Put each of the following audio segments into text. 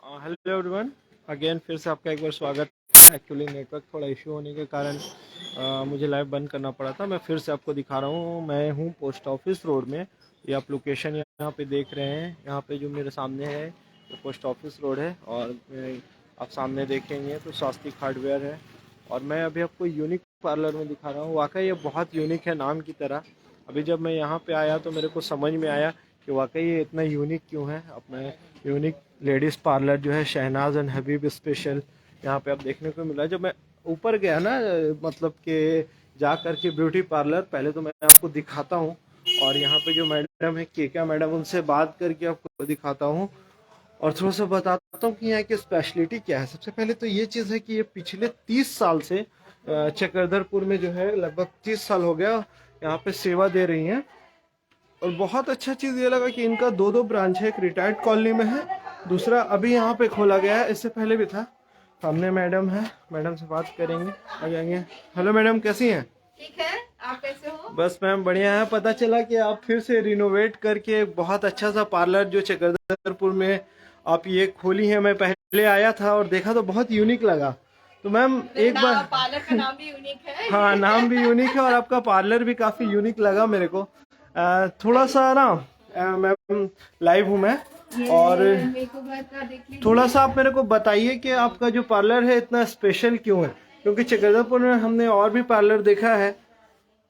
Hello everyone, again फिर से आपका एक बार स्वागत। एक्चुअली नेटवर्क थोड़ा इशू होने के कारण मुझे लाइव बंद करना पड़ा था। मैं फिर से आपको दिखा रहा हूँ। मैं हूँ पोस्ट ऑफिस रोड में। ये आप लोकेशन यहाँ पे देख रहे हैं। यहाँ पे जो मेरे सामने है वो पोस्ट ऑफिस रोड है और आप सामने देखेंगे तो स्वास्तिक हार्डवेयर है। और मैं अभी आपको यूनिक पार्लर में दिखा रहा हूँ। वाकई ये बहुत यूनिक है नाम की तरह। अभी जब मैं यहाँ पे आया तो मेरे को समझ में आया कि वाकई ये इतना यूनिक क्यों है। अपना यूनिक लेडीज़ पार्लर जो है शहनाज एंड हबीब स्पेशल यहाँ पे आप देखने को मिला। जब मैं ऊपर गया ना, मतलब कि जा कर के ब्यूटी पार्लर, पहले तो मैं आपको दिखाता हूँ। और यहाँ पे जो मैडम है केका मैडम, उनसे बात करके आपको दिखाता हूँ और थोड़ा सा बताता हूँ कि यहाँ की स्पेशलिटी क्या है। सबसे पहले तो ये चीज़ है कि ये पिछले 30 साल से चक्रधरपुर में जो है, लगभग 30 साल हो गया यहाँ पे सेवा दे रही हैं। और बहुत अच्छा चीज़ ये लगा कि इनका दो ब्रांच है। एक रिटायर्ड कॉलोनी में है, दूसरा अभी यहाँ पे खोला गया है। इससे पहले भी था। सामने मैडम है, मैडम से बात करेंगे, आ जाएंगे। हेलो मैडम, कैसी हैं? ठीक है, आप कैसे हो? बस मैम बढ़िया है। पता चला कि आप फिर से रिनोवेट करके बहुत अच्छा सा पार्लर जो चक्रधरपुर में आप ये खोली है। मैं पहले आया था और देखा तो बहुत यूनिक लगा। तो मैम एक बार, पार्लर का नाम भी यूनिक है। हाँ नाम भी यूनिक है और आपका पार्लर भी काफ़ी यूनिक लगा मेरे को। थोड़ा सा ना, मैम लाइव हूँ मैं, और थोड़ा सा आप मेरे को बताइए कि आपका जो पार्लर है इतना स्पेशल क्यों है। क्योंकि चक्रधरपुर में हमने और भी पार्लर देखा है,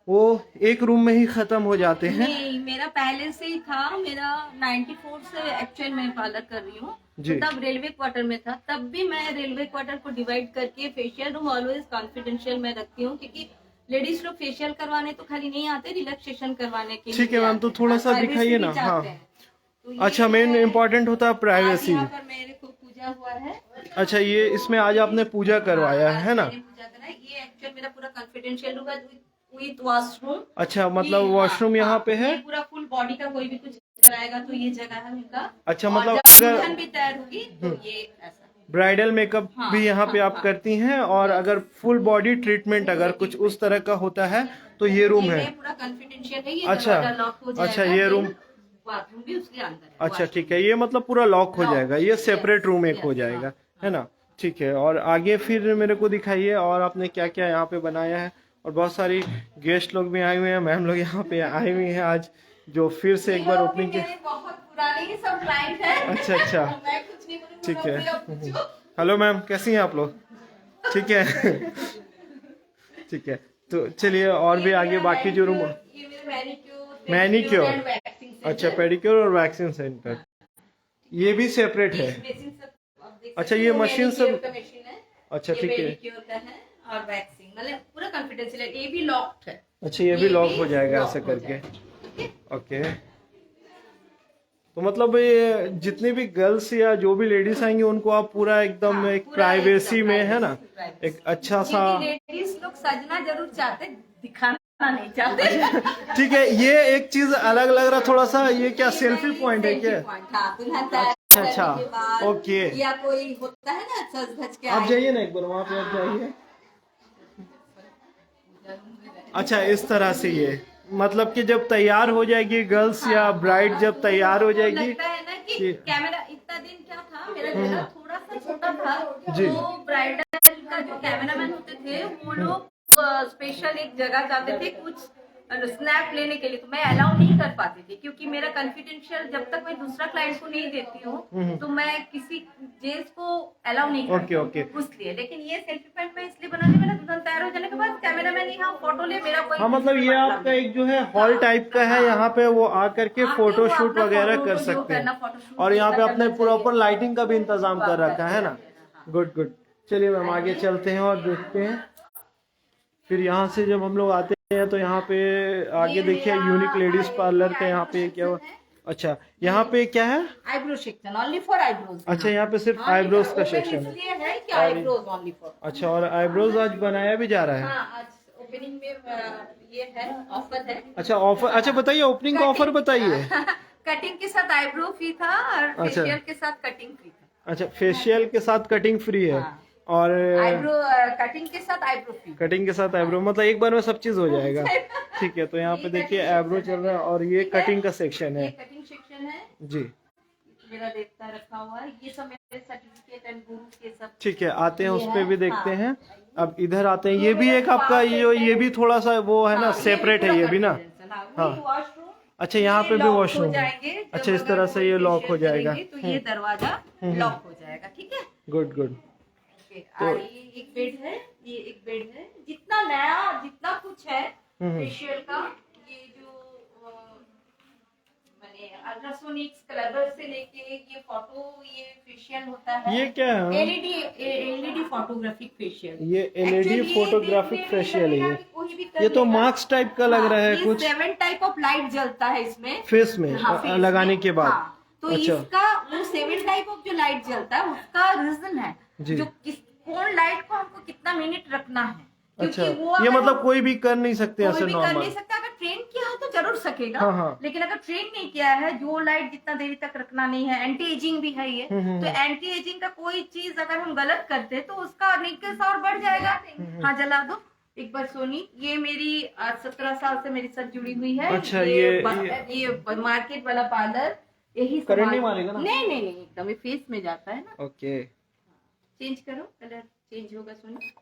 वो एक रूम में ही खत्म हो जाते हैं। नहीं, मेरा पहले से ही था। मेरा 94 से एक्चुअल में पार्लर कर रही हूँ। जी। तो तब रेलवे क्वार्टर में था। तब भी मैं रेलवे क्वार्टर को डिवाइड करके फेशियल रूम ऑलवेज कॉन्फिडेंशियल में रखती हूँ, क्योंकि लेडीज लोग फेशियल करवाने तो खाली नहीं आते, रिलैक्सेशन करवाने के लिए। ठीक है मैम, तो थोड़ा सा दिखाइए ना। हाँ, तो अच्छा, मेन इम्पोर्टेंट होता है प्राइवेसी। यहाँ पर मेरे को पूजा हुआ है। अच्छा, ये इसमें आज आपने पूजा करवाया है ना? पूजा करा है। ये एक्चुअल मेरा पूरा कॉन्फिडेंशियल रूम है विद वॉशरूम। अच्छा, मतलब वॉशरूम यहाँ पे है। पूरा फुल बॉडी का कोई भी कुछ कराएगा तो ये जगह है उनका। अच्छा, और मतलब जब अगर दुल्हन भी तैयार होगी तो ये ऐसा ब्राइडल मेकअप भी यहाँ पे आप करती हैं, और अगर फुल बॉडी ट्रीटमेंट अगर कुछ उस तरह का होता है तो ये रूम है। पूरा कॉन्फिडेंशियल है। ये अच्छा, दरवाजा लॉक हो जाएगा। अच्छा, ये रूम, बाथरूम भी उसके अंदर है। अच्छा ठीक है, ये मतलब पूरा लॉक हो जाएगा, ये सेपरेट रूम एक हो जाएगा, है ना? ठीक है, और आगे फिर मेरे को दिखाइए और आपने क्या क्या यहाँ पे बनाया है। और बहुत सारी गेस्ट लोग भी आए हुए हैं, मैम लोग यहाँ पे आई हुई हैं आज, जो फिर से एक बार ओपनिंग के। बहुत पुराने सब क्लाइंट है। अच्छा अच्छा, मैं कुछ नहीं बोलूंगी, ठीक है। आप पूछो। हेलो मैम, कैसी हैं आप लोग? ठीक है। ठीक है, तो चलिए और भी आगे बाकी जो रूम। ये मेरा मैनिक्योर, अच्छा, पेडिक्योर और वैक्सीन सेंटर, ये भी सेपरेट है। अच्छा, ये मशीन सब, अच्छा ठीक है। और वैक्सीन मतलब पूरा कॉन्फिडेंशियल है। ये भी लॉक्ड है। अच्छा, ये भी लॉक हो जाएगा ऐसा करके। ओके, तो मतलब ये जितनी भी गर्ल्स या जो भी लेडीज आएंगी उनको आप पूरा एकदम एक प्राइवेसी में, है ना, एक अच्छा सा। लेडीज लोग सजना जरूर चाहते, दिखाना नहीं चाहते। ठीक है, ये एक चीज अलग लग रहा थोड़ा सा। ये क्या सेल्फी पॉइंट है क्या? अच्छा अच्छा, ओके। या कोई होता है ना सज धज के, आप जाइए ना एक बार वहाँ पे, आप जाइए। अच्छा, इस तरह से ये मतलब कि जब तैयार हो जाएगी गर्ल्स या ब्राइड, जब तैयार हो जाएगी। लगता है ना कि कैमरा इतना दिन क्या था, मेरा जगह थोड़ा सा छोटा था। जी। तो ब्राइडल का जो कैमरामैन होते थे वो लोग स्पेशल एक जगह जाते थे कुछ स्नैप लेने के लिए, तो मैं अलाउ नहीं कर पाती थी, क्योंकि मेरा कॉन्फिडेंशियल जब तक मैं दूसरा क्लाइंट को नहीं देती हूँ तो मैं किसी जेंट्स को अलाउ नहीं करती। ओके। उसलिए, लेकिन ये सेल्फी पॉइंट मैं इसलिए बनाने वाला, दुल्हन तैयार हो जाने के बाद कैमरामैन यहाँ फोटो ले, मेरा कोई। हाँ, मतलब ये आपका एक जो है हॉल टाइप का है, यहाँ पे वो आकर के फोटो शूट वगैरह कर सकते हैं। और यहाँ पे अपने प्रॉपर लाइटिंग का भी इंतजाम कर रखा है ना। गुड गुड, चलिए मैम आगे चलते हैं और देखते हैं। फिर यहाँ से जब हम लोग आते हैं तो यहाँ पे आगे देखिए यूनिक लेडीज पार्लर का यहाँ पे क्या हुआ। अच्छा, यहाँ पे क्या है? Eyebrow section, only for eyebrows. अच्छा, यहाँ पे सिर्फ आईब्रोज का सेक्शन है। अच्छा, और आईब्रोज आज बनाया भी जा रहा है। हाँ, आज ओपनिंग में ये है, ऑफर है। अच्छा, ऑफर, अच्छा बताइए, ओपनिंग का ऑफर बताइए। कटिंग के साथ आईब्रो फ्री था और फेशियल के साथ कटिंग फ्री था। अच्छा, फेशियल के साथ कटिंग फ्री है। और आईब्रो कटिंग के साथ आईब्रो फ्री। कटिंग के साथ आईब्रो, मतलब एक बार में सब चीज हो जाएगा। ठीक है, तो यहाँ पे देखिए आईब्रो चल रहा है और ये कटिंग का सेक्शन है। कटिंग सेक्शन है जी। मेरा देखता रखा हुआ है। ये सब सर्टिफिकेट एंड गुरु के सब। ठीक है, आते हैं ये उस पे है, भी देखते हाँ। हैं। अब इधर आते हैं, ये भी मेरा एक आपका staff ये भी थोड़ा सा वो है ना, हाँ, सेपरेट है ये भी ना। हाँ। वॉशरूम। अच्छा, यहाँ पे भी वॉशरूम है। जाएंगे जब अच्छा, इस अगर तरह से कोई ये लॉक facial हो जाएगा। करेंगे तो ये दरवाजा लॉक हो जाएगा, ठीक है। Good good. ये एक बेड है, ये एक बेड है। जितना नया जितना कुछ है फेशियल का, ये जो मैंने अल्ट्रासोनिक स्क्रबर से लेके ये फोटो, ये फेशियल होता है। ये क्या है? LED photographic facial. ये एलईडी Actually, फोटोग्राफिक देखने में फेशियल है लगेगा ये। कि कोई भी कर ये तो लेगा। मार्क्स टाइप का लग रहा है कुछ 7 टाइप ऑफ लाइट जलता है इसमें फेस में हाँ, फेस लगाने में। के बाद। हाँ, तो अच्छा। इसका वो 7 टाइप ऑफ जो लाइट जलता है उसका रीजन है जी। जो कौन लाइट को हमको कितना मिनट रखना है। अच्छा, क्योंकि वो ये अगर मतलब कोई भी कर नहीं सकते कोई ऐसे भी कर नहीं नॉर्मल। सकता। अगर ट्रेन किया है तो जरूर सकेगा। हाँ, हाँ। लेकिन अगर ट्रेन नहीं किया है, जो लाइट जितना देरी तक रखना नहीं है, एंटी एजिंग भी है ये। तो एंटी एजिंग का कोई चीज अगर हम गलत करते तो उसका निकस और बढ़ जाएगा। हाँ, जला दो एक बार सोनी। ये मेरी 17 साल से मेरी साथ जुड़ी हुई है। अच्छा, ये मार्केट वाला पार्लर यही करंट नहीं मारेगा ना? नहीं नहीं नहीं, एकदम ये फेस में जाता है ना। ओके। चेंज करो, कलर चेंज होगा सोनी।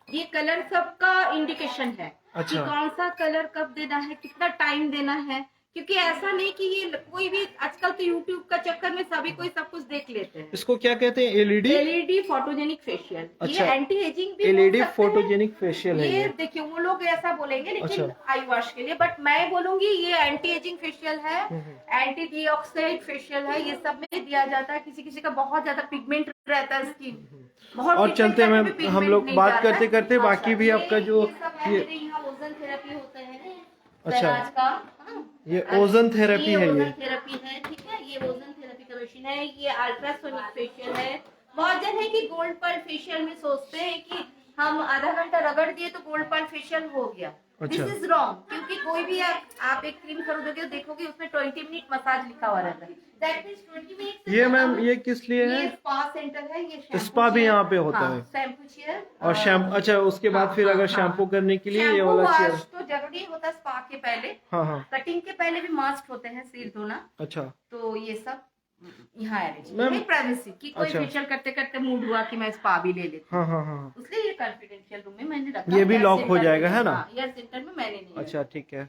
ये कलर सबका इंडिकेशन है अच्छा। कि कौन सा कलर कब देना है, कितना टाइम देना है। क्योंकि ऐसा नहीं कि ये कोई भी आजकल तो यूट्यूब का चक्कर में सभी कोई सब कुछ देख लेते हैं। इसको क्या कहते हैं? LED LED photogenic facial. अच्छा। ये एंटी एजिंग भी एलईडी बोल सकते हैं। फोटोजेनिक फेशियल है ये ये। देखिए वो लोग ऐसा बोलेंगे लेकिन अच्छा। आई वॉश के लिए, बट मैं बोलूंगी ये एंटी एजिंग फेशियल है, एंटी डीऑक्साइड फेशियल है। ये सब में दिया जाता है। किसी किसी का बहुत ज्यादा पिगमेंट रहता है स्किन, बहुत और pigment चलते हैं करके मैम, भी हम pigment लोग नहीं बात जाता है। करते करते बाकी भी आपका जो ये सब है ये मेरे यहाँ ओजन थेरेपी होता है। अच्छा। सैराज का हाँ। ये ओजन थेरेपी है ये। ओजन थेरेपी है, ठीक है। ये ओजन थेरेपी का मशीन है। ये अल्ट्रासोनिक फेशियल है। बहुत जन है कि गोल्ड पर्ल फेशियल में सोचते हैं कि हम आधा घंटा रगड़ दिए तो गोल्ड पर्ल फेशियल हो गया। दिस अच्छा। Is wrong. क्योंकि कोई भी आप एक क्रीम खरीदोगे तो देखोगे उसमें 20 मिनट मसाज लिखा हुआ रहता है। That means 20 minute. ये मैम ये किस लिए ये है? स्पा सेंटर है। ये शैम्पू स्पा भी चेयर। यहाँ पे होता हाँ, है। शैम्पू चेयर और शैम्पू, अच्छा उसके बाद फिर अगर शैम्पू करने के लिए ये शैम्पू वाला चेयर। वॉश तो जरूरी होता है स्पा के पहले। हाँ हाँ। कटिंग के पहले भी मास्क होते हैं, सिर धोना। अच्छा। तो ये सब यहाँ अरेंज मैम, है। प्राइवेसी की कोई अच्छा। फेशियल करते करते मूड हुआ कि मैं स्पा भी ले लेती हूँ, हाँ हाँ हाँ। इसलिए ये कॉन्फिडेंशियल रूम में मैंने रखा। ये भी हेयर लॉक हो सेंटर जाएगा, में, है ना? हाँ, हेयर सेंटर में मैंने नहीं अच्छा, ठीक है।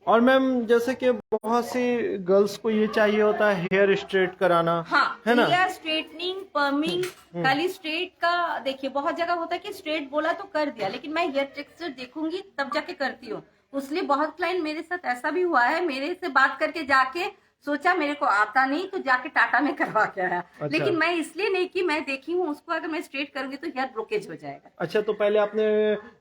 और मैम जैसे कि बहुत सी गर्ल्स को ये चाहिए होता है हेयर स्ट्रेट कराना, हाँ, है ना? Hair straightening, perming. खाली स्ट्रेट का देखिए बहुत जगह होता है कि स्ट्रेट बोला तो कर दिया, लेकिन मैं हेयर टेक्सचर देखूंगी तब जाके करती हूँ। उसलिए बहुत क्लाइंट मेरे साथ ऐसा भी हुआ है, मेरे से बात करके जाके सोचा मेरे को आता नहीं तो जाके टाटा में करवा के आया। अच्छा। लेकिन मैं इसलिए नहीं कि मैं देखी हूँ उसको, अगर मैं स्ट्रेट करूंगी तो हेयर ब्रोकेज हो जाएगा। अच्छा, तो पहले आपने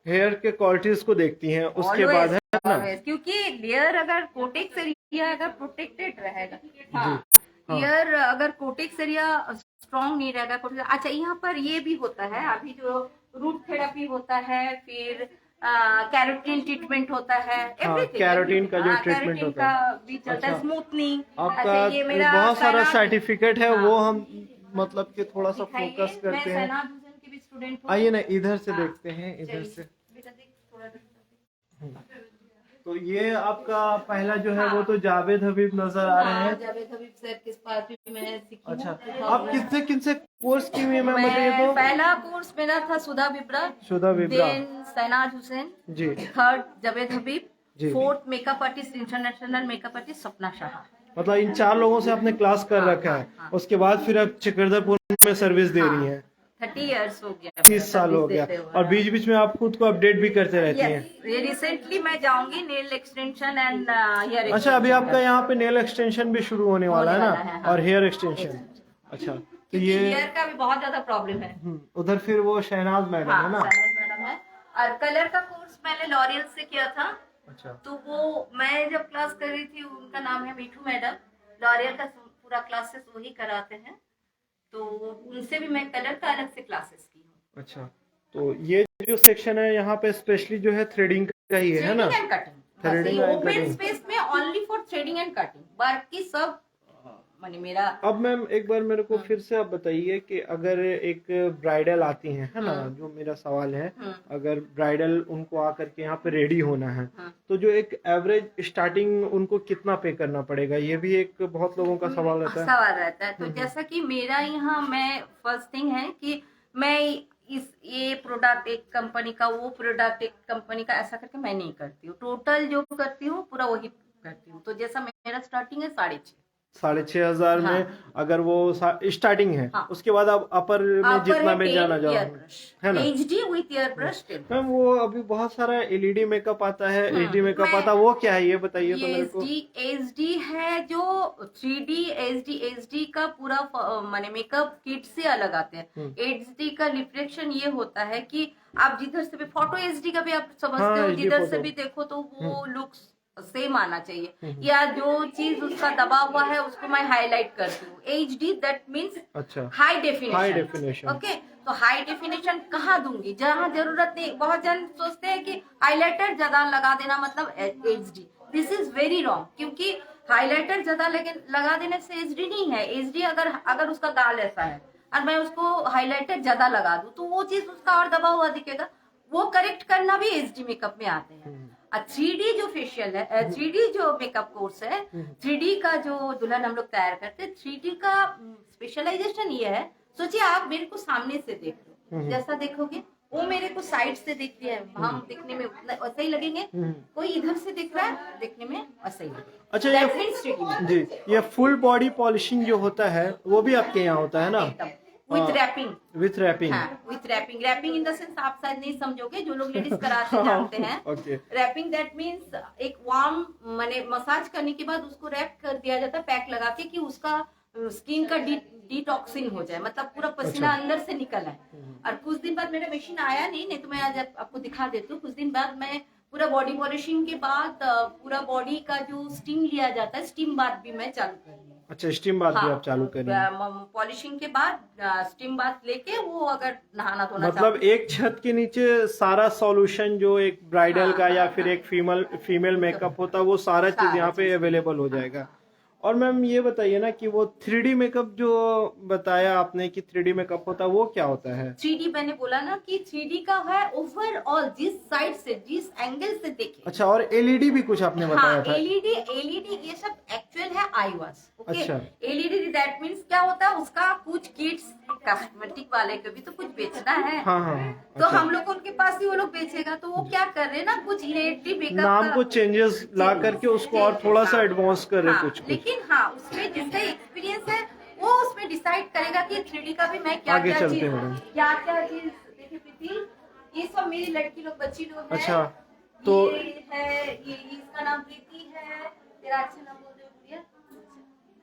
हेयर के क्वालिटीज को देखती हैं, उसके बाद है ना? Always, क्योंकि लेयर अगर कोटेक्स एरिया अगर प्रोटेक्टेड रहेगा, हाँ, हाँ। लेयर अगर कोटेक्स एरिया स्ट्रॉन्ग नहीं रहेगा। अच्छा, यहाँ पर ये भी होता है अभी जो रूट थेरेपी होता है, फिर कैरोटीन ट्रीटमेंट होता है। everything, कैरोटीन का जो हाँ, ट्रीटमेंट केराटिन होता है। का भी चलता है, अच्छा। स्मूथनिंग। आपका बहुत सारा सर्टिफिकेट है, हाँ। वो हम मतलब कि थोड़ा सा दिखाइए, फोकस मैं करते हैं। सैनाज हुसैन की भी स्टूडेंट हूँ। आइए ना, इधर से हाँ, देखते हैं, इधर चलिए, से। बेटा देख, थोड़ा देख। तो ये आपका पहला जो है हाँ। वो तो जावेद हबीब नजर आ रहे हाँ, हैं। जावेद हबीब सर के पास भी मैं सीखी हूँ। अच्छा, आप किससे किनसे कोर्स की हुई है मैम, बताइए मैं तो? पहला कोर्स मेरा था Sudha Bibra, Sudha Bibra then Shahnaz Husain ji, third Javed Habib, ji. Fourth makeup artist international makeup artist Sapna Shah. मतलब इन 4 लोगों से आपने क्लास कर रखा है। हाँ। उसके बाद फिर आप चक्रधरपुर में सर्विस दे रही हैं। 30 इयर्स हो गया, 30 साल हो गया। और बीच बीच में आप खुद को अपडेट भी करते रहती हैं। ये रिसेंटली मैं जाऊंगी नेल एक्सटेंशन एंड हेयर। अच्छा, अभी आपका यहाँ पे नेल एक्सटेंशन भी शुरू होने वाला है ना? हाँ। और हेयर एक्सटेंशन। अच्छा, तो ये हेयर का भी बहुत ज्यादा प्रॉब्लम है। उधर फिर वो शहनाज मैडम है ना? शहनाज मैडम है। और कलर का कोर्स मैंने लॉरियल से किया था। अच्छा, तो वो मैं जब क्लास कर रही थी, उनका नाम है मीठू मैडम, लॉरियल का पूरा क्लासेस वही कराते हैं। तो उनसे भी मैं कलर का अलग से क्लासेस की हूँ। अच्छा, तो ये जो सेक्शन है यहाँ पे स्पेशली जो है थ्रेडिंग का ही है ना? Threading and cutting. Threading and open cutting. Space में only for threading and cutting, बाकी सब माने मेरा अब मैम एक बार मेरे को फिर से आप बताइए कि अगर एक ब्राइडल आती है ना, जो मेरा सवाल है, अगर ब्राइडल उनको आकर के यहाँ पे रेडी होना है, तो जो एक एवरेज स्टार्टिंग उनको कितना पे करना पड़ेगा, ये भी एक बहुत लोगों का सवाल रहता है। तो जैसा कि मेरा यहाँ मैं फर्स्ट थिंग है कि मैं ये प्रोडक्ट एक कंपनी का, वो प्रोडक्ट एक कंपनी का, ऐसा करके मैं नहीं करती हूँ। टोटल जो करती हूँ पूरा वही करती हूँ। तो जैसा मेरा स्टार्टिंग है 6,500। 6,500 में अगर वो स्टार्टिंग है, उसके बाद आप अपर में जितना में जाना जाओ, है ना, HD with year brush. Ma'am वो अभी बहुत सारा एलईडी मेकअप आता है, एचडी मेकअप आता है, वो क्या है ये बताइए तो मेरे को। एचडी है जो 3D एचडी का पूरा माने मेकअप किट से अलग आते हैं। एचडी का रिफ्लेक्शन ये होता है कि आप जिधर से भी फोटो एचडी का भी आप समझते हो, जिधर से भी देखो तो वो लुक्स सेम आना चाहिए, या जो चीज उसका दबा हुआ है उसको मैं हाईलाइट करती हूँ। HD that means high definition. Okay, तो हाई डेफिनेशन कहाँ दूंगी, जहाँ जरूरत नहीं। बहुत जन सोचते हैं कि हाईलाइटर ज्यादा लगा देना मतलब HD. This is very wrong, क्योंकि हाईलाइटर ज्यादा लगा देने से एचडी नहीं है। एचडी अगर उसका गाल ऐसा है और मैं उसको हाईलाइटर ज्यादा लगा दूं तो वो चीज उसका और दबा हुआ दिखेगा। वो करेक्ट करना भी एचडी मेकअप में आते हैं। 3D जो फेशियल है, 3D जो मेकअप कोर्स है, 3D का जो दुल्हन हम लोग तैयार करते हैं, 3D का स्पेशलाइजेशन ये है। सोचिए आप मेरे को सामने से देख लो, जैसा देखोगे वो मेरे को साइड से दिख रही है, हम दिखने में वैसे ही लगेंगे। कोई इधर से दिख रहा है, दिखने में वैसे ही लगेगा। अच्छा, ये फुल बॉडी पॉलिशिंग जो होता है वो भी आपके यहाँ होता है ना? With wrapping. विथ रैपिंग, हाँ, with wrapping. Wrapping in the sense आप शायद नहीं समझोगे, जो लोग लेडीज कराते जानते हैं। रैपिंग दैट मीन्स एक वार्म माने मसाज करने के बाद उसको रैप कर दिया जाता है पैक लगा के, कि उसका स्किन का डिटॉक्सिंग हो जाए, मतलब पूरा पसीना अंदर से निकल आए। और कुछ दिन बाद मेरा मशीन आया नहीं तो मैं आज आपको दिखा देती हूँ। कुछ दिन बाद मैं पूरा बॉडी पॉलिशिंग के बाद पूरा बॉडी का जो स्टीम लिया जाता है, स्टीम बाथ भी मैं चालू कर रही हूँ। अच्छा, स्टीम बाथ भी आप चालू करेंगे? पॉलिशिंग के बाद स्टीम बाथ लेके वो अगर नहाना धोना, मतलब एक छत के नीचे सारा सॉल्यूशन जो एक ब्राइडल का या फिर एक फीमेल मेकअप होता है, वो सारा चीज यहाँ पे अवेलेबल हो जाएगा। और मैम ये बताइए ना कि वो 3D मेकअप जो बताया आपने कि 3D मेकअप होता है, वो क्या होता है? 3D मैंने बोला ना कि 3D का है ओवरऑल, जिस साइड से, जिस एंगल से देखे। अच्छा, और एलईडी भी कुछ आपने बताया था? एलईडी ये सब एक्चुअल है आई वॉश। अच्छा, एलईडी दैट मीन्स क्या होता है, उसका कुछ किट्स कॉस्मेटिक वाले को भी तो कुछ बेचना है। हाँ, तो हम लोग उनके पास ही वो लोग बेचेगा, तो वो क्या कर रहे हैं ना, कुछ इलेक्ट्रिक मेकअप नाम को चेंजेस ला करके उसको और थोड़ा सा एडवांस कर रहे कुछ। लेकिन हाँ, उसमें जिसका एक्सपीरियंस है वो उसमें डिसाइड करेगा कि 3D का भी मैं क्या क्या चीज देखिए प्रीति, ये सब मेरी लड़की लोग, बच्ची लोग है। अच्छा, तो ये है, ये इसका नाम प्रीति है, तेरा अच्छा नाम बोल दो प्रिया,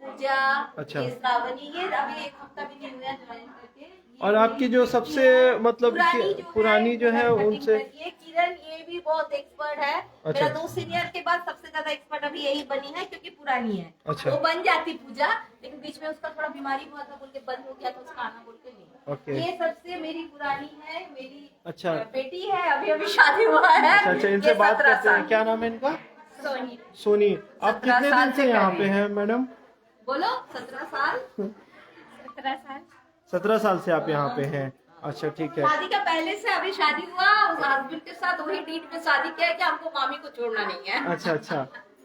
पूजा। अच्छा, ये श्रावणी, ये अभी 1 हफ्ता भी नहीं हुआ ज्वाइन करके। और आपकी जो सबसे मतलब पुरानी जो है उनसे, ये किरण, ये भी बहुत एक्सपर्ट है। मेरा 2 सीनियर के बाद सबसे ज्यादा एक्सपर्ट अभी यही बनी है, क्योंकि पुरानी है। अच्छा, वो बन जाती पूजा, लेकिन बीच में उसका थोड़ा बीमारी हुआ था, बोल के बंद हो गया, तो उसका आना बोल के नहीं। ये सबसे मेरी पुरानी है, मेरी अच्छा बेटी है, अभी शादी हुआ है। अच्छा, इनसे बात करते हैं। क्या नाम है इनका? सोनी। आप कितने दिन से यहाँ पे हैं मैडम? बोलो। 17 साल। 17 साल से आप यहाँ पे हैं। अच्छा, ठीक है। शादी का पहले से, अभी शादी हुआ, उस हस्बैंड के साथ वही डेट में शादी किया है कि हमको मामी को छोड़ना नहीं है।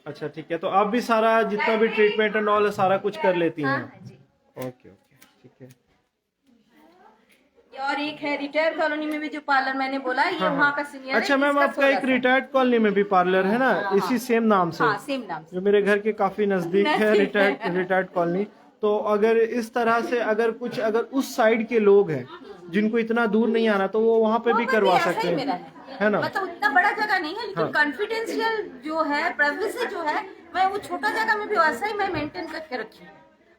अच्छा, ठीक है। तो आप भी सारा जितना भी ट्रीटमेंट एंड ऑल सारा कुछ कर लेती हैं? ओके, ठीक है। और एक है रिटायर कॉलोनी में भी जो पार्लर मैंने बोला, ये वहाँ का सीनियर। अच्छा मैम, आपका एक रिटायर्ड कॉलोनी में भी पार्लर है ना? इसी सेम नाम से? सेम नाम से, जो मेरे घर के काफी नजदीक है, रिटायर्ड कॉलोनी। तो अगर इस तरह से अगर उस साइड के लोग हैं जिनको इतना दूर नहीं आना, तो वो वहाँ पे भी करवा सकते हैं, है ना? मतलब इतना बड़ा जगह नहीं है, लेकिन कॉन्फिडेंशियल जो है, प्राइवेसी जो है, मैं वो छोटा जगह में भी वैसा ही मैं मेंटेन करके रखी हूँ।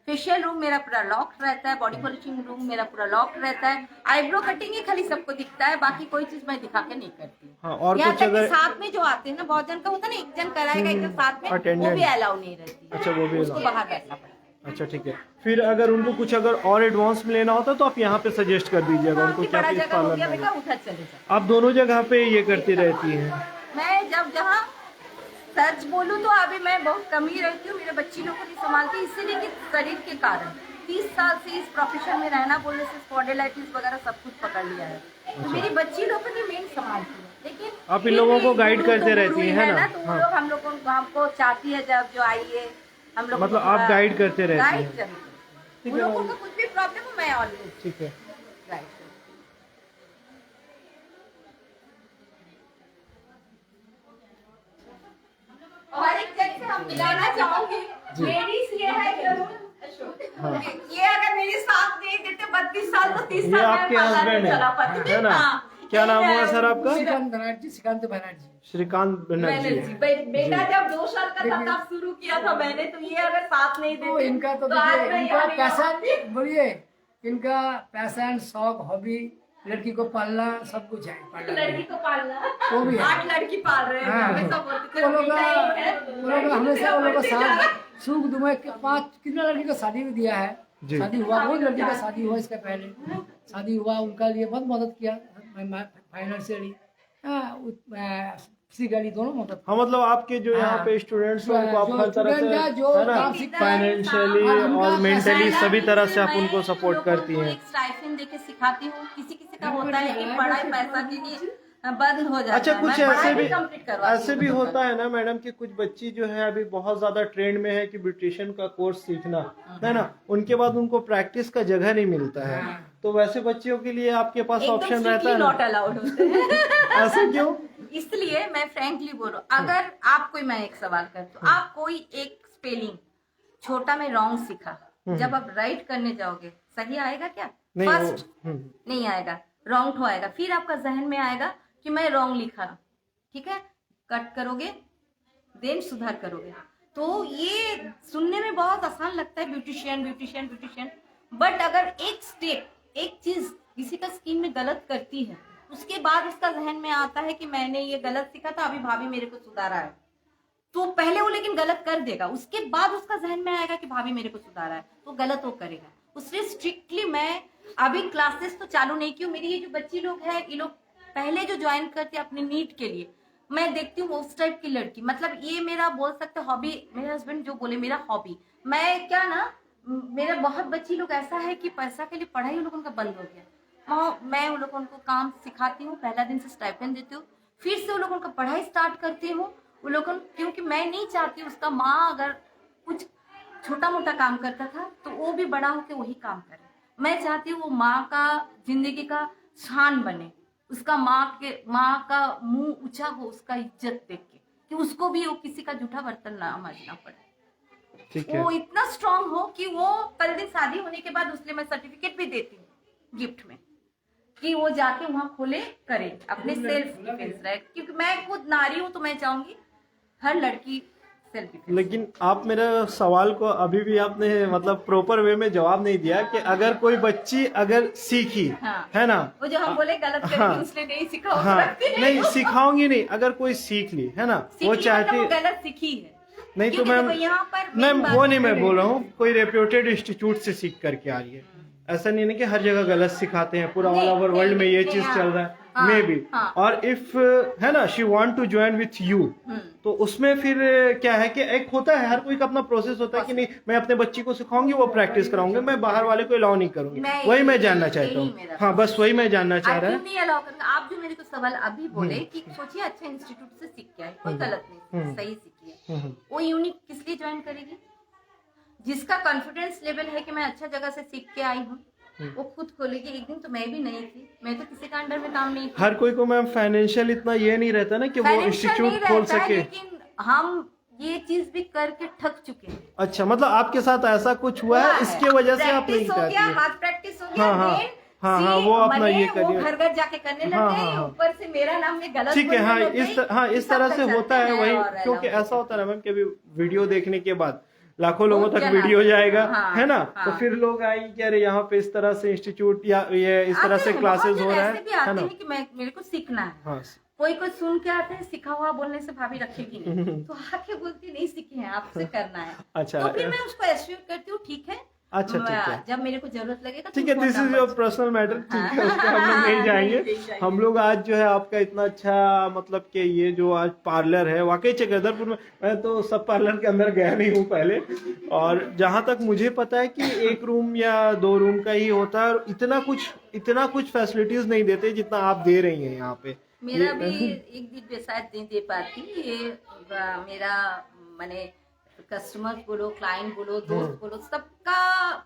फेशियल रूम मेरा पूरा लॉक रहता है, बॉडी पॉलिशिंग रूम मेरा पूरा लॉक रहता है, आईब्रो कटिंग ही खाली सबको दिखता है, बाकी कोई चीज मैं दिखा के नहीं करती। और कुछ अगर साथ में जो आते हैं ना, बहुत जन का होता है ना, एक जन कराएगा एक जन साथ में, वो भी अलाउ नहीं रहती। अच्छा, वो भी उसको बाहर बैठना पड़ता है। अच्छा, ठीक है। फिर अगर उनको कुछ अगर और एडवांस में लेना होता तो आप यहाँ पे सजेस्ट कर दीजिएगा उनको, क्या इस पार्लर में? आप दोनों जगह पे ये करती रहती हैं? मैं जब जहाँ सच बोलूं तो अभी मैं बहुत कम ही रहती हूँ, मेरे बच्ची लोग को नहीं संभालती, इसीलिए कि शरीर के कारण 30 साल से इस प्रोफेशन में रहना बोलने से स्पॉन्डिलाइटिस वगैरह सब कुछ पकड़ लिया है। तो मेरी बच्ची लोग को नहीं मेन संभालती है, लेकिन आप इन लोगों को गाइड गुरु करते तो रहती गुरु ही हैं, है ना? तो वो हाँ। लोग हम लोग को हमको चाहती है जब जो आई है हम लोग मतलब आप गाइड करते रहती हैं। गाइड ठीक उन है लोगों मैम। को कुछ भी प्रॉब्लम हो मैं ऑलवेज ठीक है। गाइड। और एक चीज से हम मिलाना चाहूंगी, लेडीज ये है जरूर हाँ। ये अगर मेरे साथ नहीं देते 32 साल तो 30 ये साल आपके हस्बैंड है ना? क्या नाम हुआ सर आपका? श्रीकांत बनर्जी, श्रीकांत बनर्जी। श्रीकांत बनर्जी। बेटा जब 2 साल का था तब शुरू किया था मैंने, तो ये अगर साथ नहीं तो देते इनका तो आज देखिए, मैं इनका यहाँ नहीं पैशन आती। बोलिए, इनका पैशन, शौक, हॉबी, लड़की को पालना सब कुछ है। पालना लड़की को पालना, वो भी है। 8 लड़की पाल रहे हैं, हाँ। हमेशा बोलते थे वो लोग बेटा एक है, हमेशा वो लोग का बढ़ते जा रहा है। साथ सुख दुख 5 कितना लड़की को शादी भी दिया है। जी। शादी हुआ, बहुत लड़की का शादी हुआ, इसका पहले शादी हुआ, उनका लिए बहुत मदद किया फाइनेंशियली, फिजिकली दोनों मदद। हाँ, मतलब आपके जो यहाँ पे स्टूडेंट्स हैं उनको आप जो हर तरह student है, से, जो है ना, काम सीखता है, फाइनेंशियली और उनका और मेंटली पैसा सभी तरह से आप मैं उनको सपोर्ट लोगों करती को हैं। एक स्टाइपेंड देके सिखाती हूँ। किसी किसी का होता है कि पढ़ाई पैसा के लिए बंद हो जाता अच्छा, है। कुछ मैं ऐसे पढ़ाई भी कंप्लीट करवाती ऐसे हूँ भी लोगों होता है ना मैडम कि कुछ बच्ची जो है अभी बहुत ज्यादा ट्रेंड में है कि ब्यूटिशियन का कोर्स सीखना, है ना, उनके बाद उनको प्रैक्टिस का जगह नहीं मिलता है, तो वैसे बच्चियों के लिए आपके पास एकदम ऑप्शन रहता strictly है not ना? allowed होते हैं। ऐसा क्यों? इसलिए मैं फ्रैंकली बोल रहा हूँ, अगर आप कोई, मैं एक सवाल करती हूँ, आप कोई एक स्पेलिंग छोटा में रॉन्ग सीखा, जब आप राइट करने जाओगे सही आएगा क्या? नहीं, फर्स्ट नहीं आएगा, रॉन्ग तो आएगा, फिर आपका जहन में आएगा कि मैं रॉन्ग लिखा, ठीक है, कट करोगे, देन सुधार करोगे। तो ये सुनने में बहुत आसान लगता है, ब्यूटिशियन ब्यूटिशियन ब्यूटिशियन, बट अगर एक स्टेप, एक चीज किसी का स्किन में गलत करती है, उसके बाद उसका जहन में आता है कि मैंने ये गलत सीखा था, अभी भाभी मेरे को सुधारा है, तो पहले वो लेकिन गलत कर देगा, उसके बाद उसका जहन में आएगा कि भाभी मेरे को सुधारा है, तो गलत वो करेगा। उसलिए स्ट्रिक्टली मैं अभी क्लासेस तो चालू नहीं की हूँ। मेरी ये जो बच्ची लोग है, ये लोग पहले जो ज्वाइन करते हैं अपने नीट के लिए, मैं देखती हूँ उस टाइप की लड़की, मतलब ये मेरा बोल सकते हॉबी, मेरे हस्बैंड जो बोले मेरा हॉबी, मैं क्या ना, मेरा बहुत बच्ची लोग ऐसा है कि पैसा के लिए पढ़ाई उन लोगों का बंद हो गया। मैं उन लोगों को काम सिखाती हूँ, पहला दिन से स्टाइपेंड देती हूँ, फिर से उन लोगों का पढ़ाई स्टार्ट करती हूँ उन लोगों, क्योंकि मैं नहीं चाहती उसका माँ अगर कुछ छोटा मोटा काम करता था तो वो भी बड़ा होकर वही काम करे। मैं चाहती हूँ वो माँ का जिंदगी का शान बने, उसका माँ का मुंह ऊंचा हो, उसका इज्जत देख के, कि उसको भी वो किसी का जूठा बर्तन ना समझना पड़े। ठीक है। वो इतना स्ट्रांग हो कि वो कल दिन शादी होने के बाद उसके मैं सर्टिफिकेट भी देती हूँ गिफ्ट में, कि वो जाके वहां खोले करे अपने सेल्फ डिफेंस, राइट, क्योंकि मैं खुद नारी हूँ, तो मैं चाहूंगी हर लड़की सेल्फ डिफेंस। लेकिन आप मेरे सवाल को अभी भी आपने मतलब प्रॉपर वे में जवाब नहीं दिया कि अगर कोई बच्ची अगर सीखी, हाँ, है ना, वो जो हम बोले गलत करेगी, हाँ, इसलिए नहीं सिखाओ, हाँ, रखती नहीं सिखाऊंगी नहीं, अगर कोई सीख ली, है ना, वो चाहती, वो गलत सीखी है, नहीं तो क्योंकि मैम, देखो यहाँ पर मैं main वो बात नहीं, मैं बोल रहा हूँ कोई रेप्यूटेड इंस्टीट्यूट से सीख करके आ रही है, ऐसा नहीं है कि हर जगह गलत सिखाते हैं, पूरा ऑल ओवर वर्ल्ड में ये चीज चल रहा है, मे बी, और इफ है ना she want to join with you, तो उसमें फिर क्या है कि एक होता है, हर कोई का अपना प्रोसेस होता है कि नहीं मैं अपने बच्ची को सिखाऊंगी, वो प्रैक्टिस कराऊंगी, मैं बाहर वाले को अलाउ नहीं करूंगी, वही मैं जानना चाहता हूँ। हाँ, बस वही मैं जानना चाह रहा है। नहीं अलाउ करूंगा। आप जो मेरे को सवाल अभी बोले कि सोचिए अच्छा इंस्टीट्यूट से सीख के आए, कोई गलत नहीं, सही सीखी है, वो यूनिक किस लिए ज्वाइन करेगी? जिसका कॉन्फिडेंस लेवल है कि मैं अच्छा जगह से सीख के आई हूँ, वो खुद खोलेगी। एक दिन तो मैं भी नहीं थी, मैं तो किसी का अंडर में काम नहीं की। हर कोई को मैम फाइनेंशियल इतना ये नहीं रहता ना कि वो इंस्टीट्यूट खोल सके, लेकिन हम ये चीज भी करके थक चुके हैं। अच्छा, मतलब आपके साथ ऐसा कुछ हुआ है, इसके वजह से आप नहीं हो गया, चाहती हाथ प्रैक्टिस हो गया, हाँ, हाँ, then हाँ, see, वो अपना मैंने ये वो करिए। घर घर जाके करने लग हाँ, गए, हाँ, हाँ। ऊपर से मेरा नाम में गलत ठीक है। हाँ, बोलने लग गई। हाँ, इस तरह से सब होता है चलते वही, हैं और क्योंकि allow ऐसा होता है ना मैम कि अभी वीडियो देखने के बाद लाखों लोगों बहुत तक जन वीडियो आते हैं। जाएगा, हाँ, है ना, हाँ। तो फिर लोग आएंगे कि अरे यहाँ पे इस तरह से इंस्टीट्यूट या ये इस तरह आते से हैं, क्लासेस बहुत हो जन रहा ऐसे भी है आते ना। हैं कि मेरे को सीखना है। हाँ, कोई सुन के आते हैं, सीखा हुआ बोलने से भाभी रखेगी नहीं, तो आके बोलती नहीं सीखे हैं, आपसे करना है। अच्छा। तो फिर मैं उसको एश्योर करती हूँ, ठीक है अच्छा, ठीक है। जब मेरे को जरूरत लगेगा ठीक है, this is your personal matter, ठीक है, उसको हम लोग नहीं जाएंगे। हम लोग आज जो है आपका इतना अच्छा मतलब कि ये जो आज पार्लर है वाकई चक्रधरपुर में, मैं तो सब पार्लर के अंदर गया नहीं हूँ पहले, और जहाँ तक मुझे पता है कि एक रूम या 2 रूम का ही होता है, और इतना कुछ फैसिलिटीज नहीं देते जितना आप दे रही हैं यहाँ पे। मेरा भी एक दिन पे शायद नहीं दे पाती ये मेरा माने कस्टमर बोलो, क्लाइंट बोलो, दोस्त बोलो, सबका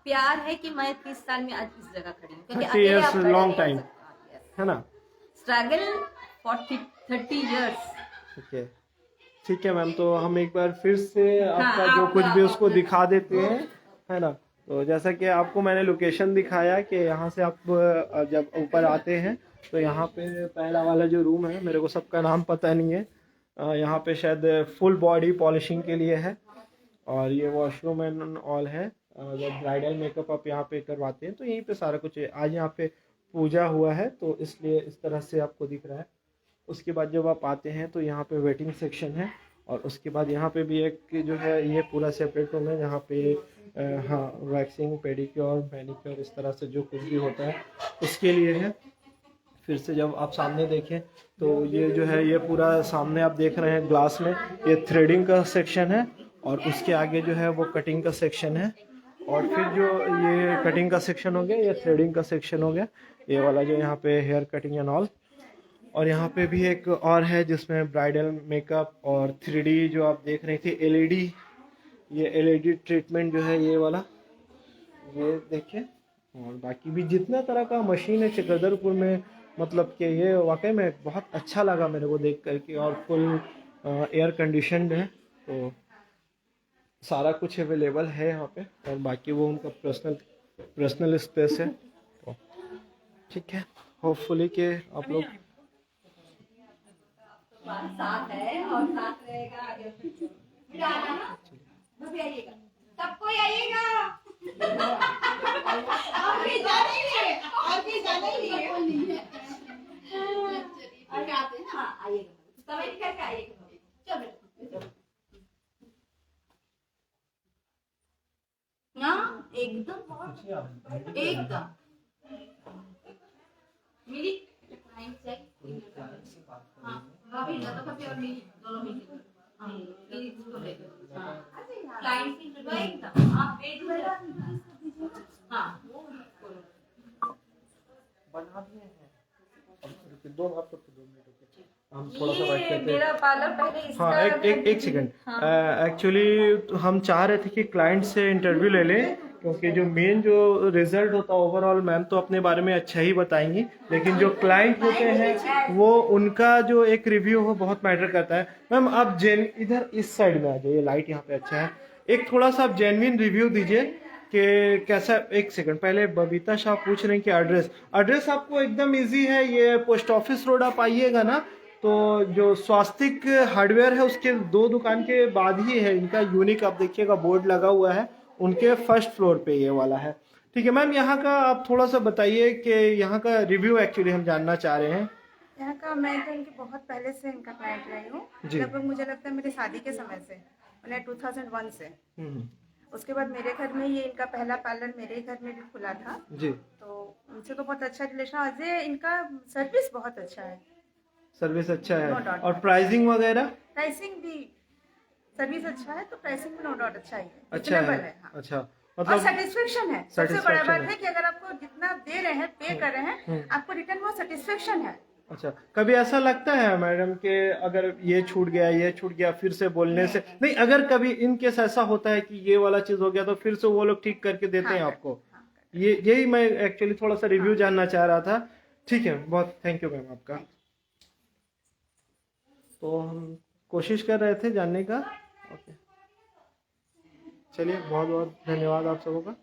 प्यार है कि मैं 30 साल में आज इस जगह खड़ी हूँ, क्योंकि 30 अकेले आप years, खड़े long नहीं हो time. सकते। Yes. है ना? Struggle for 30 years। ओके, ठीक है मैम, तो हम एक बार फिर से आपका हाँ, जो आप- कुछ भी आप- उसको दिखा देते हैं, है ना? तो जैसा कि आपको मैंने लोकेशन दिखाया कि यहाँ से आप जब ऊपर आते हैं तो यहाँ पे पहला वाला जो रूम है, मेरे को सबका नाम पता नहीं है, यहाँ पे शायद फुल बॉडी पॉलिशिंग के लिए है, और ये वॉशरूम एंड ऑल है। जब ब्राइडल मेकअप आप यहाँ पे करवाते हैं तो यहीं पे सारा कुछ है। आज यहाँ पे पूजा हुआ है तो इसलिए इस तरह से आपको दिख रहा है। उसके बाद जब आप आते हैं तो यहाँ पे वेटिंग सेक्शन है, और उसके बाद यहाँ पे भी एक जो है ये पूरा सेपरेट रूम है जहाँ पे हाँ वैक्सिंग, पेडिक्योर, मैनिक्योर, इस तरह से जो कुछ भी होता है उसके लिए है। फिर से जब आप सामने देखें तो ये जो है ये पूरा सामने आप देख रहे हैं ग्लास में, ये थ्रेडिंग का सेक्शन है, और उसके आगे जो है वो कटिंग का सेक्शन है, और फिर जो ये कटिंग का सेक्शन हो गया, ये थ्रेडिंग का सेक्शन हो गया, ये वाला जो यहाँ पे हेयर कटिंग एंड ऑल। और यहाँ पे भी एक और है जिसमें ब्राइडल मेकअप और 3D जो आप देख रही थी LED, ये LED ट्रीटमेंट जो है ये वाला, ये देखिए। और बाकी भी जितना तरह का मशीन है चक्रधरपुर में, मतलब कि ये वाकई में बहुत अच्छा लगा मेरे को देख करके, और फुल एयर कंडीशनड है, तो सारा कुछ अवेलेबल है यहाँ पे, और बाकी वो उनका पर्सनल स्पेस है, तो ठीक है। होपफुली कि आप लोग साथ है और साथ रहेगा आगे। फिर आना ना, भी आइएगा, सबको आइएगा। और भी जानेंगे, और भी जानेंगे। और आते हैं, हाँ आइएगा, समय निकाल के आइएगा। चल बेटा, ना एकदम एकदम मिली हाँ भाभी ना तो भाभी और मिली दोनों मिलके हाँ ये इसको ले क्लाइंट की जगह एकदम आप पेज में हाँ बना दिए हैं। अब 2 मिनट हम थोड़ा सा बैठ ये करते मेरा पार्लर पहले इसका हाँ एक सेकंड, एक्चुअली हम चाह रहे थे कि क्लाइंट से इंटरव्यू ले लें, क्योंकि जो मेन जो रिजल्ट होता है ओवरऑल, मैम तो अपने बारे में अच्छा ही बताएंगी, लेकिन जो क्लाइंट होते हैं वो उनका जो एक रिव्यू हो बहुत मैटर करता है। मैम आप इधर इस साइड में आ जाइए, लाइट यहाँ पे अच्छा है, एक थोड़ा सा आप जेन्युइन रिव्यू दीजिए कि कैसा। एक सेकंड, पहले बबीता शाह पूछ रहे हैं कि एड्रेस आपको एकदम इजी है, ये पोस्ट ऑफिस रोड आप आइएगा ना, तो जो स्वास्तिक हार्डवेयर है उसके 2 दुकान के बाद ही है इनका यूनिक, आप देखिएगा बोर्ड लगा हुआ है, उनके फर्स्ट फ्लोर पे ये वाला है। ठीक है मैम, यहाँ का आप थोड़ा सा बताइए कि यहाँ का रिव्यू एक्चुअली हम जानना चाह रहे हैं। यहाँ का मैं तो इनके बहुत पहले से इनका क्लाइंट रही हूँ, जी। लगभग मुझे लगता है मेरी शादी के समय से, मैंने 2001 से। उसके बाद मेरे घर में ये इनका पहला पार्लर मेरे घर में भी खुला था जी। तो उनसे तो बहुत अच्छा रिलेशन, और इनका सर्विस बहुत अच्छा है, सर्विस अच्छा है, No doubt. और प्राइसिंग वगैरह प्राइसिंग भी, सर्विस अच्छा है तो प्राइसिंग भी नो डाउट अच्छा ही है, अच्छा reasonable है। हाँ। अच्छा, और मतलब सेटिस्फेक्शन है, सबसे बड़ा Satisfaction बात है। है कि अगर आपको जितना दे रहे हैं, पे कर रहे हैं, आपको रिटर्न वो सेटिस्फेक्शन है। अच्छा, कभी ऐसा लगता है मैडम कि अगर ये छूट गया फिर से बोलने से नहीं, अगर कभी इन केस ऐसा होता है कि ये वाला चीज हो गया तो फिर से वो लोग ठीक करके देते हैं आपको? हाँ, यही मैं एक्चुअली थोड़ा सा रिव्यू जानना चाह रहा था। ठीक है, बहुत थैंक यू मैम आपका। तो हम कोशिश कर रहे थे जानने का। ओके, चलिए, बहुत बहुत धन्यवाद आप सबों का।